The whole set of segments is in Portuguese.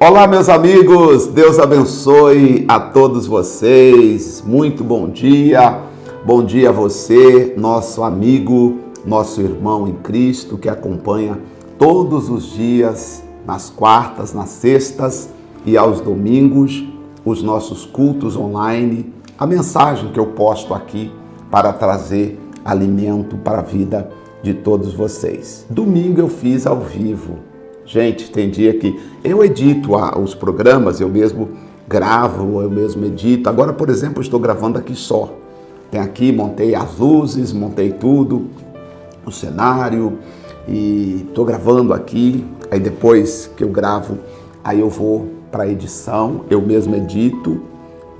Olá, meus amigos, Deus abençoe a todos vocês, muito bom dia a você, nosso amigo, nosso irmão em Cristo que acompanha todos os dias, nas quartas, nas sextas e aos domingos, os nossos cultos online, a mensagem que eu posto aqui para trazer alimento para a vida de todos vocês. Domingo eu fiz ao vivo. Gente, tem dia que eu edito os programas, eu mesmo gravo, eu mesmo edito. Agora, por exemplo, eu estou gravando aqui só. Tem aqui, montei as luzes, montei tudo, o cenário, e estou gravando aqui. Aí depois que eu gravo, aí eu vou para a edição, eu mesmo edito,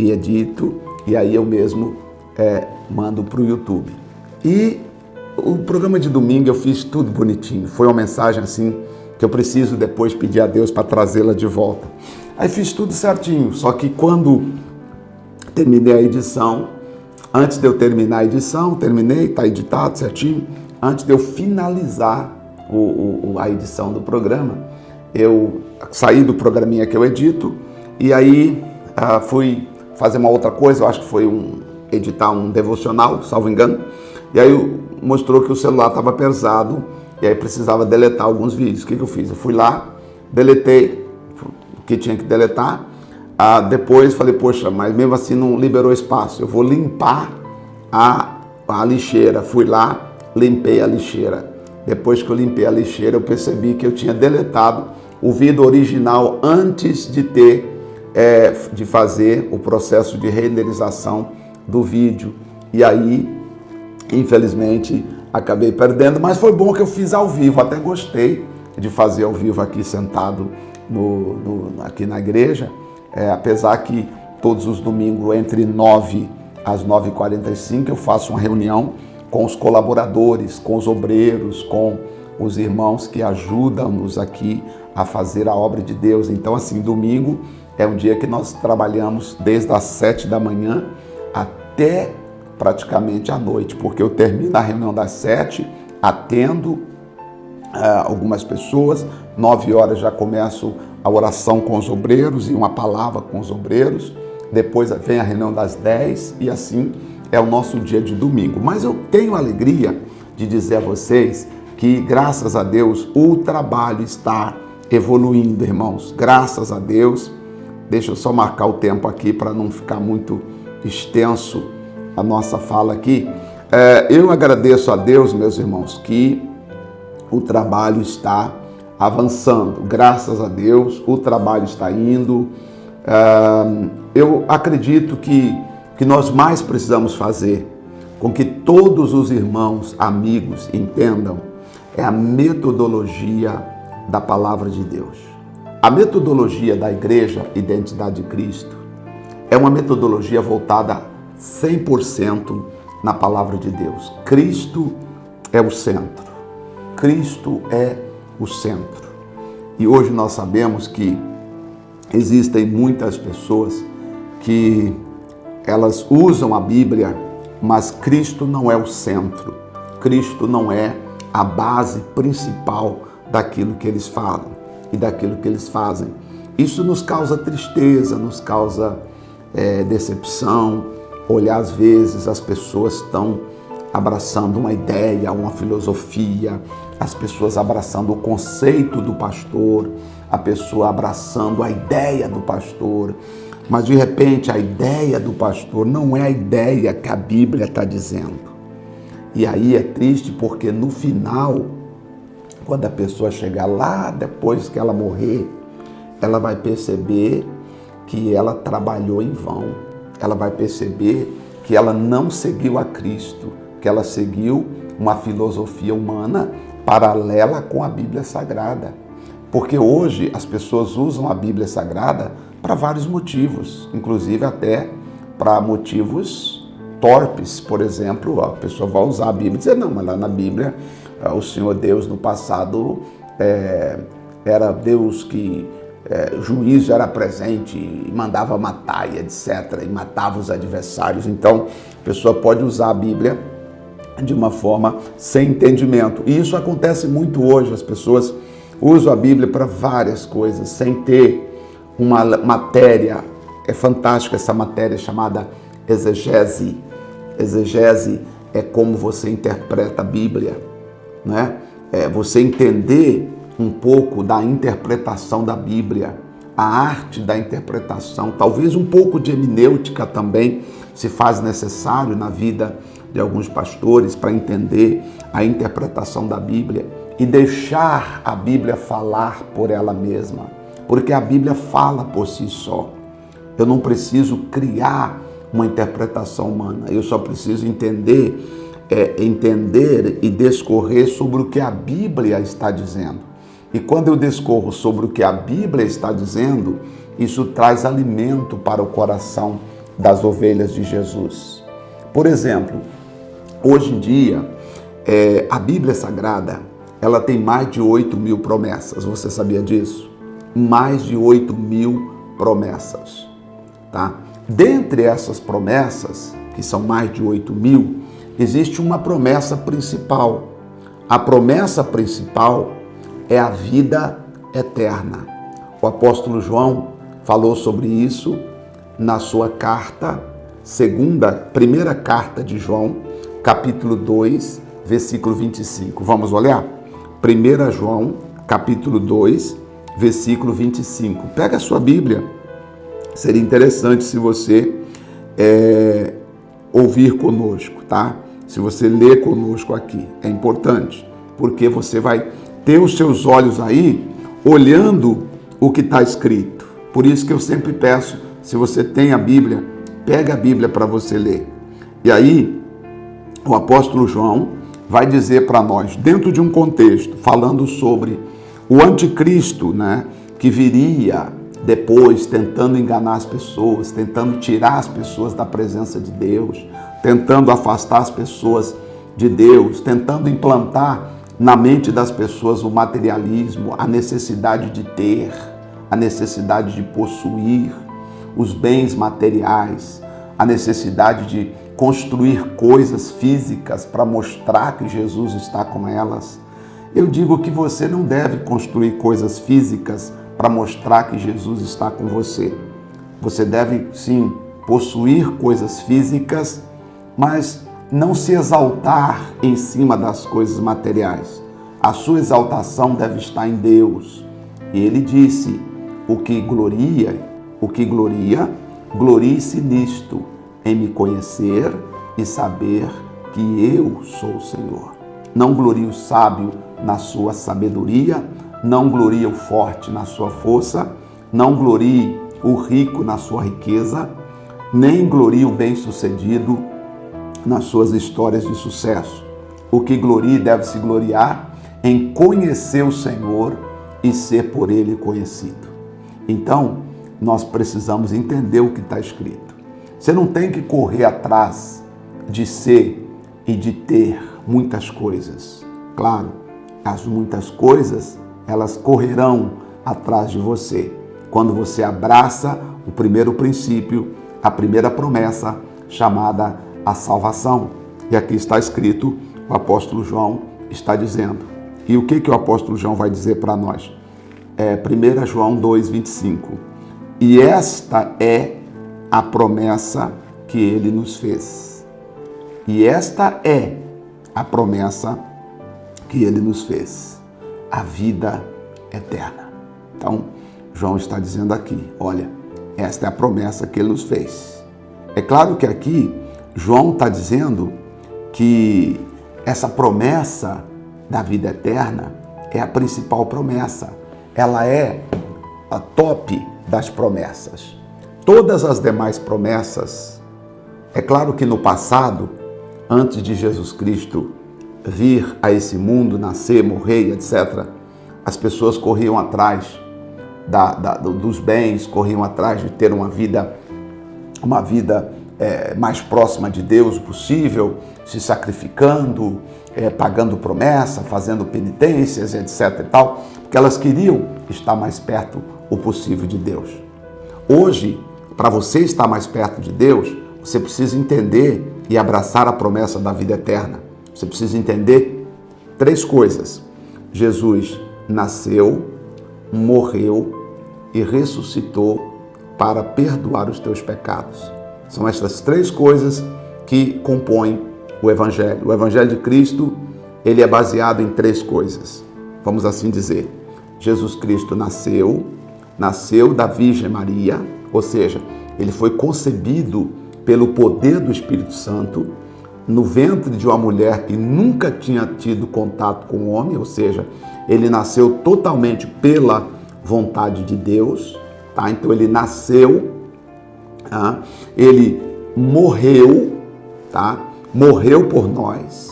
e aí eu mesmo mando para o YouTube. E o programa de domingo eu fiz tudo bonitinho, foi uma mensagem assim, que eu preciso depois pedir a Deus para trazê-la de volta. Aí fiz tudo certinho, só que quando terminei a edição, antes de eu terminar a edição, terminei, está editado certinho, antes de eu finalizar a edição do programa, eu saí do programinha que eu edito e aí fui fazer uma outra coisa, eu acho que foi editar um devocional, salvo engano, e aí mostrou que o celular estava pesado, e aí precisava deletar alguns vídeos. O que eu fiz? Eu fui lá, deletei o que tinha que deletar. Depois falei, poxa, mas mesmo assim não liberou espaço. Eu vou limpar a lixeira. Fui lá, limpei a lixeira. Depois que eu limpei a lixeira, eu percebi que eu tinha deletado o vídeo original antes de fazer o processo de renderização do vídeo. E aí, infelizmente, acabei perdendo, mas foi bom que eu fiz ao vivo, até gostei de fazer ao vivo aqui sentado aqui na igreja, apesar que todos os domingos entre 9 às 9h45 eu faço uma reunião com os colaboradores, com os obreiros, com os irmãos que ajudam-nos aqui a fazer a obra de Deus. Então assim, domingo é um dia que nós trabalhamos desde as 7 da manhã até praticamente à noite, porque eu termino a reunião das 7, atendo algumas pessoas, 9 horas já começo a oração com os obreiros e uma palavra com os obreiros, depois vem a reunião das 10 e assim é o nosso dia de domingo. Mas eu tenho a alegria de dizer a vocês que, graças a Deus, o trabalho está evoluindo, irmãos, graças a Deus. Deixa eu só marcar o tempo aqui para não ficar muito extenso a nossa fala aqui. Eu agradeço a Deus, meus irmãos, que o trabalho está avançando. Graças a Deus, o trabalho está indo. Eu acredito que nós mais precisamos fazer com que todos os irmãos, amigos, entendam é a metodologia da palavra de Deus. A metodologia da Igreja Identidade de Cristo é uma metodologia voltada 100% na palavra de Deus. Cristo é o centro. Cristo é o centro. E hoje nós sabemos que existem muitas pessoas que elas usam a Bíblia, mas Cristo não é o centro. Cristo não é a base principal daquilo que eles falam e daquilo que eles fazem. Isso nos causa tristeza, nos causa decepção. Olhar, às vezes, as pessoas estão abraçando uma ideia, uma filosofia, as pessoas abraçando o conceito do pastor, a pessoa abraçando a ideia do pastor, mas de repente a ideia do pastor não é a ideia que a Bíblia está dizendo. E aí é triste porque no final, quando a pessoa chegar lá, depois que ela morrer, ela vai perceber que ela trabalhou em vão. Ela vai perceber que ela não seguiu a Cristo, que ela seguiu uma filosofia humana paralela com a Bíblia Sagrada. Porque hoje as pessoas usam a Bíblia Sagrada para vários motivos, inclusive até para motivos torpes. Por exemplo, a pessoa vai usar a Bíblia e dizer, não, mas lá na Bíblia o Senhor Deus no passado era Deus que juízo era presente e mandava matar e etc. E matava os adversários. Então, a pessoa pode usar a Bíblia de uma forma sem entendimento. E isso acontece muito hoje. As pessoas usam a Bíblia para várias coisas, sem ter uma matéria, é fantástica essa matéria chamada exegese. Exegese é como você interpreta a Bíblia, né? É você entender um pouco da interpretação da Bíblia, a arte da interpretação, talvez um pouco de hermenêutica também se faz necessário na vida de alguns pastores para entender a interpretação da Bíblia e deixar a Bíblia falar por ela mesma, porque a Bíblia fala por si só. Eu não preciso criar uma interpretação humana, eu só preciso entender e discorrer sobre o que a Bíblia está dizendo. E quando eu discorro sobre o que a Bíblia está dizendo, isso traz alimento para o coração das ovelhas de Jesus. Por exemplo, hoje em dia, a Bíblia Sagrada, ela tem mais de 8.000 promessas. Você sabia disso? Mais de 8.000 promessas, tá? Dentre essas promessas, que são mais de 8.000, existe uma promessa principal. A promessa principal é a vida eterna. O apóstolo João falou sobre isso na sua carta, primeira carta de João, capítulo 2, versículo 25. Vamos olhar? 1 João, capítulo 2, versículo 25. Pega a sua Bíblia. Seria interessante se você ouvir conosco, tá? Se você ler conosco aqui, é importante, porque você vai ter os seus olhos aí olhando o que está escrito. Por isso que eu sempre peço, se você tem a Bíblia, pega a Bíblia para você ler. E aí, o apóstolo João vai dizer para nós, dentro de um contexto, falando sobre o anticristo, né, que viria depois, tentando enganar as pessoas, tentando tirar as pessoas da presença de Deus, tentando afastar as pessoas de Deus, tentando implantar na mente das pessoas o materialismo, a necessidade de ter, a necessidade de possuir os bens materiais, a necessidade de construir coisas físicas para mostrar que Jesus está com elas. Eu digo que você não deve construir coisas físicas para mostrar que Jesus está com você. Você deve, sim, possuir coisas físicas, mas não se exaltar em cima das coisas materiais. A sua exaltação deve estar em Deus. E ele disse, o que gloria, glorie-se nisto, em me conhecer e saber que eu sou o Senhor. Não glorie o sábio na sua sabedoria, não glorie o forte na sua força, não glorie o rico na sua riqueza, nem glorie o bem-sucedido nas suas histórias de sucesso. O que glorie deve se gloriar em conhecer o Senhor e ser por Ele conhecido. Então, nós precisamos entender o que está escrito. Você não tem que correr atrás de ser e de ter muitas coisas. Claro, as muitas coisas, elas correrão atrás de você. Quando você abraça o primeiro princípio, a primeira promessa, chamada a salvação. E aqui está escrito, o apóstolo João está dizendo. E o que o apóstolo João vai dizer para nós? 1 João 2,25. E esta é a promessa que ele nos fez. E esta é a promessa que ele nos fez. A vida eterna. Então, João está dizendo aqui, olha, esta é a promessa que ele nos fez. É claro que aqui, João está dizendo que essa promessa da vida eterna é a principal promessa. Ela é a top das promessas. Todas as demais promessas, é claro que no passado, antes de Jesus Cristo vir a esse mundo, nascer, morrer, etc., as pessoas corriam atrás dos bens, corriam atrás de ter uma vida mais próxima de Deus possível, se sacrificando, pagando promessa, fazendo penitências, etc. e tal, porque elas queriam estar mais perto o possível de Deus. Hoje, para você estar mais perto de Deus, você precisa entender e abraçar a promessa da vida eterna. Você precisa entender 3 coisas. Jesus nasceu, morreu e ressuscitou para perdoar os teus pecados. São estas três coisas que compõem o Evangelho. O Evangelho de Cristo, ele é baseado em três coisas. Vamos assim dizer. Jesus Cristo nasceu da Virgem Maria, ou seja, ele foi concebido pelo poder do Espírito Santo, no ventre de uma mulher que nunca tinha tido contato com o homem, ou seja, ele nasceu totalmente pela vontade de Deus, tá? Então ele nasceu, tá? Ele morreu, tá? Morreu por nós,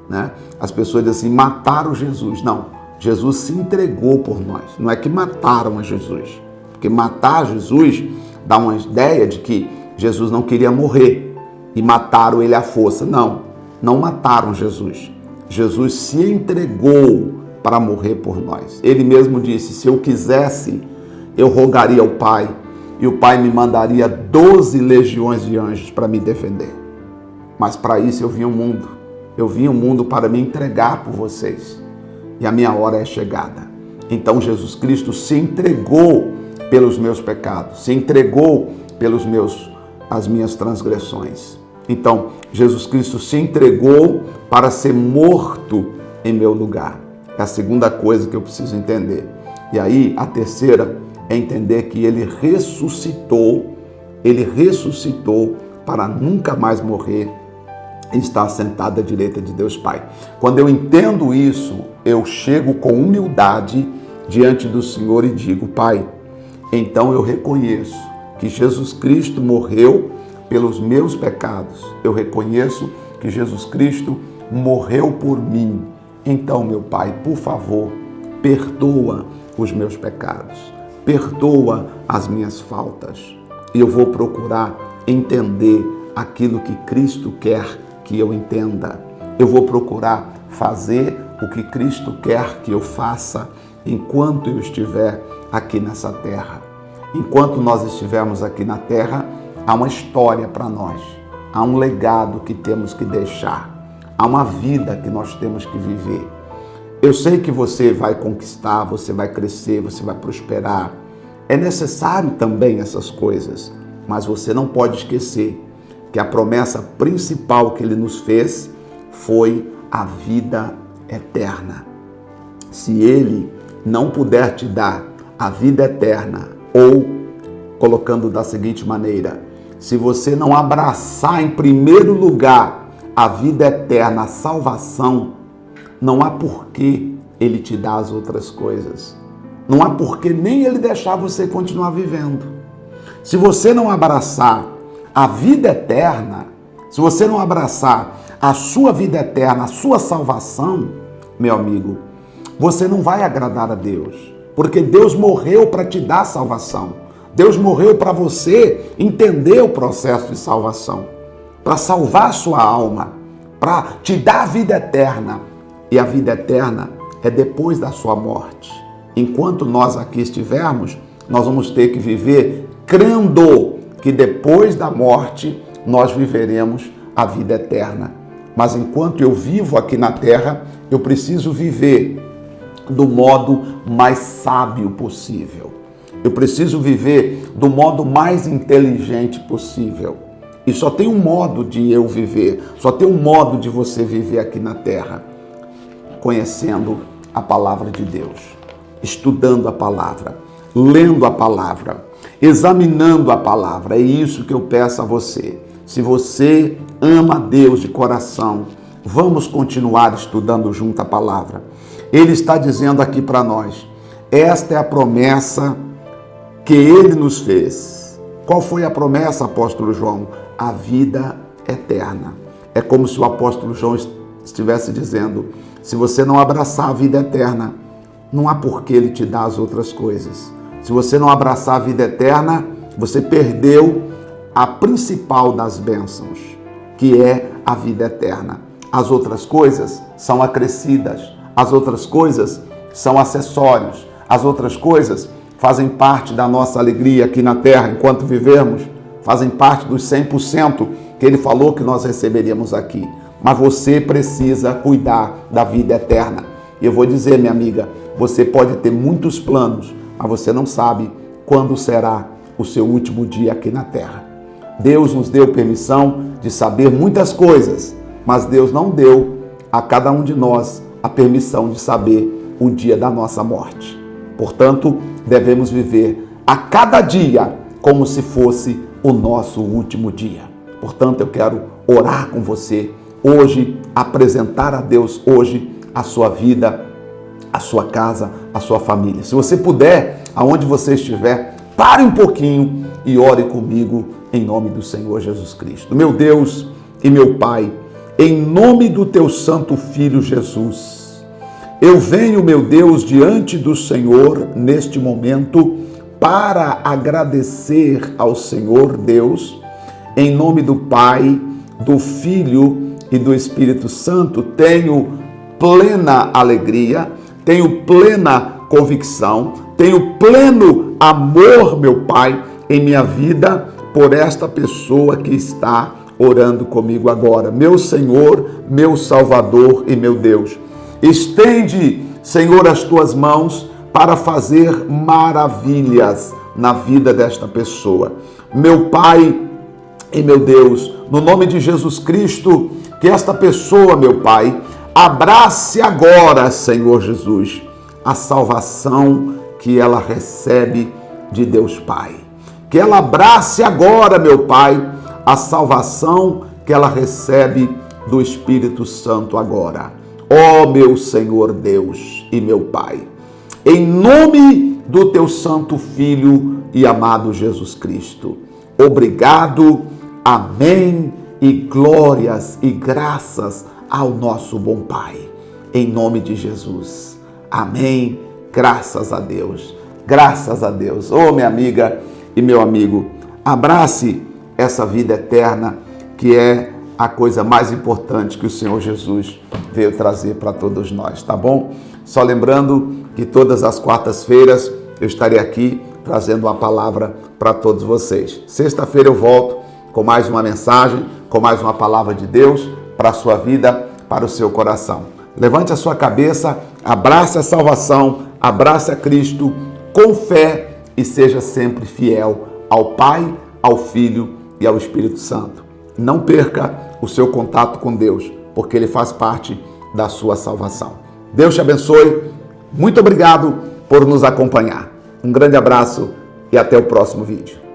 né? As pessoas dizem assim, mataram Jesus. Não, Jesus se entregou por nós. Não é que mataram a Jesus, porque matar Jesus dá uma ideia de que Jesus não queria morrer e mataram ele à força. Não, não mataram Jesus. Jesus se entregou para morrer por nós. Ele mesmo disse, se eu quisesse, eu rogaria ao Pai, e o Pai me mandaria 12 legiões de anjos para me defender. Mas para isso eu vim ao mundo. Eu vim ao mundo para me entregar por vocês. E a minha hora é chegada. Então Jesus Cristo se entregou pelos meus pecados, se entregou as minhas transgressões. Então, Jesus Cristo se entregou para ser morto em meu lugar. É a segunda coisa que eu preciso entender. E aí, a terceira é entender que ele ressuscitou para nunca mais morrer e estar sentado à direita de Deus Pai. Quando eu entendo isso, eu chego com humildade diante do Senhor e digo, Pai, então eu reconheço que Jesus Cristo morreu pelos meus pecados. Eu reconheço que Jesus Cristo morreu por mim. Então, meu Pai, por favor, perdoa os meus pecados. Perdoa as minhas faltas. E eu vou procurar entender aquilo que Cristo quer que eu entenda. Eu vou procurar fazer o que Cristo quer que eu faça enquanto eu estiver aqui nessa terra. Enquanto nós estivermos aqui na terra, há uma história para nós, há um legado que temos que deixar, há uma vida que nós temos que viver. Eu sei que você vai conquistar, você vai crescer, você vai prosperar. É necessário também essas coisas, mas você não pode esquecer que a promessa principal que ele nos fez foi a vida eterna. Se ele não puder te dar a vida eterna, ou, colocando da seguinte maneira, se você não abraçar em primeiro lugar a vida eterna, a salvação, não há porquê ele te dar as outras coisas. Não há porquê nem ele deixar você continuar vivendo. Se você não abraçar a vida eterna, se você não abraçar a sua vida eterna, a sua salvação, meu amigo, você não vai agradar a Deus. Porque Deus morreu para te dar salvação. Deus morreu para você entender o processo de salvação. Para salvar a sua alma. Para te dar a vida eterna. E a vida eterna é depois da sua morte. Enquanto nós aqui estivermos, nós vamos ter que viver crendo que depois da morte nós viveremos a vida eterna. Mas enquanto eu vivo aqui na terra, eu preciso viver do modo mais sábio possível. Eu preciso viver do modo mais inteligente possível. E só tem um modo de eu viver, só tem um modo de você viver aqui na terra, conhecendo a palavra de Deus, estudando a palavra, lendo a palavra, examinando a palavra. É isso que eu peço a você. Se você ama Deus de coração, vamos continuar estudando junto a palavra. Ele está dizendo aqui para nós, esta é a promessa que ele nos fez. Qual foi a promessa, apóstolo João? A vida eterna. É como se o apóstolo João estivesse dizendo, se você não abraçar a vida eterna, não há por que ele te dar as outras coisas. Se você não abraçar a vida eterna, você perdeu a principal das bênçãos, que é a vida eterna. As outras coisas são acrescidas. As outras coisas são acessórios. As outras coisas fazem parte da nossa alegria aqui na terra enquanto vivermos. Fazem parte dos 100% que ele falou que nós receberíamos aqui. Mas você precisa cuidar da vida eterna. E eu vou dizer, minha amiga, você pode ter muitos planos, mas você não sabe quando será o seu último dia aqui na terra. Deus nos deu permissão de saber muitas coisas, mas Deus não deu a cada um de nós a permissão de saber o dia da nossa morte. Portanto, devemos viver a cada dia como se fosse o nosso último dia. Portanto, eu quero orar com você hoje, apresentar a Deus hoje a sua vida, a sua casa, a sua família. Se você puder, aonde você estiver, pare um pouquinho e ore comigo em nome do Senhor Jesus Cristo. Meu Deus e meu Pai, em nome do teu santo Filho Jesus, eu venho, meu Deus, diante do Senhor neste momento para agradecer ao Senhor Deus, em nome do Pai, do Filho e do Espírito Santo. Tenho plena alegria, tenho plena convicção, tenho pleno amor, meu Pai, em minha vida por esta pessoa que está orando comigo agora. Meu Senhor, meu Salvador e meu Deus. Estende, Senhor, as tuas mãos para fazer maravilhas na vida desta pessoa. Meu Pai e meu Deus, no nome de Jesus Cristo, que esta pessoa, meu Pai, abrace agora, Senhor Jesus, a salvação que ela recebe de Deus Pai. Que ela abrace agora, meu Pai, a salvação que ela recebe do Espírito Santo agora. Ó meu Senhor Deus e meu Pai, em nome do teu santo Filho e amado Jesus Cristo, obrigado, amém, e glórias e graças ao nosso bom Pai, em nome de Jesus, amém, graças a Deus, graças a Deus. Ô minha amiga e meu amigo, abrace essa vida eterna que é a coisa mais importante que o Senhor Jesus veio trazer para todos nós, tá bom? Só lembrando que todas as quartas-feiras eu estarei aqui trazendo uma palavra para todos vocês. Sexta-feira eu volto com mais uma mensagem, com mais uma palavra de Deus para a sua vida, para o seu coração. Levante a sua cabeça, abrace a salvação, abrace a Cristo com fé e seja sempre fiel ao Pai, ao Filho e ao Espírito Santo. Não perca o seu contato com Deus, porque Ele faz parte da sua salvação. Deus te abençoe. Muito obrigado por nos acompanhar. Um grande abraço e até o próximo vídeo.